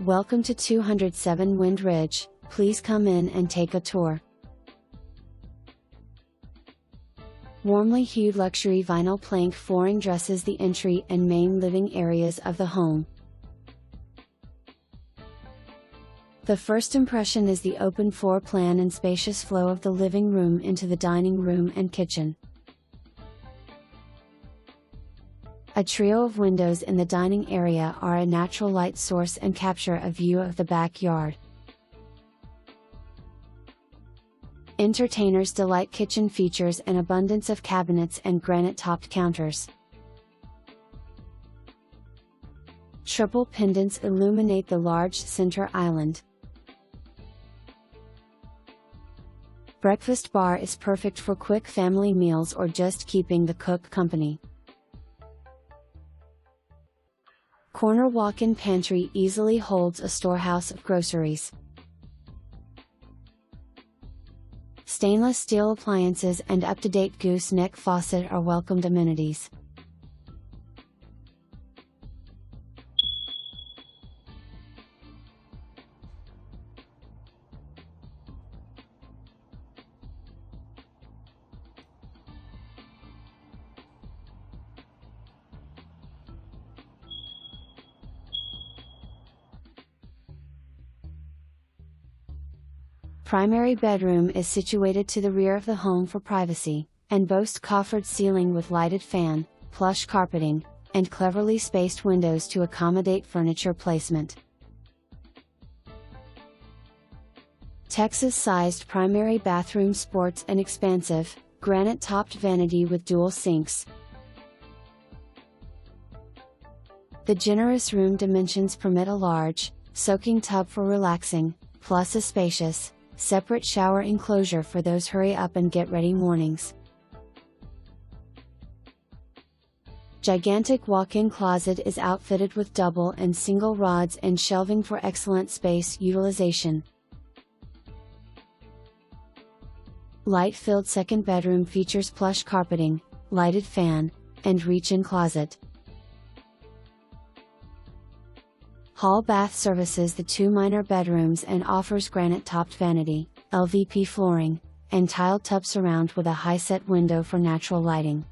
Welcome to 207 Wind Ridge, please come in and take a tour. Warmly hued luxury vinyl plank flooring dresses the entry and main living areas of the home. The first impression is the open floor plan and spacious flow of the living room into the dining room and kitchen. A trio of windows in the dining area are a natural light source and capture a view of the backyard. Entertainers delight. Kitchen features an abundance of cabinets and granite-topped counters. Triple pendants illuminate the large center island. Breakfast bar is perfect for quick family meals or just keeping the cook company. Corner walk-in pantry easily holds a storehouse of groceries. Stainless steel appliances and up-to-date gooseneck faucet are welcomed amenities. Primary bedroom is situated to the rear of the home for privacy, and boasts coffered ceiling with lighted fan, plush carpeting, and cleverly spaced windows to accommodate furniture placement. Texas-sized primary bathroom sports an expansive, granite-topped vanity with dual sinks. The generous room dimensions permit a large, soaking tub for relaxing, plus a spacious, separate shower enclosure for those hurry up and get ready mornings. Gigantic walk-in closet is outfitted with double and single rods and shelving for excellent space utilization. Light-filled second bedroom features plush carpeting, lighted fan, and reach-in closet. Hall bath services the two minor bedrooms and offers granite-topped vanity, LVP flooring, and tiled tub surround with a high-set window for natural lighting.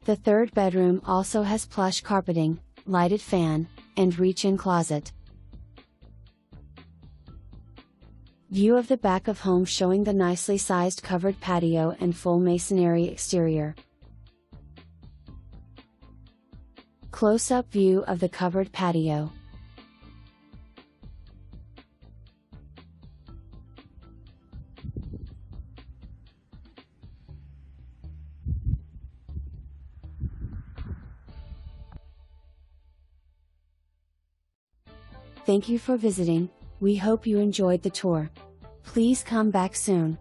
The third bedroom also has plush carpeting, lighted fan, and reach-in closet. View of the back of home showing the nicely sized covered patio and full masonry exterior. Close-up view of the covered patio. Thank you for visiting, we hope you enjoyed the tour. Please come back soon.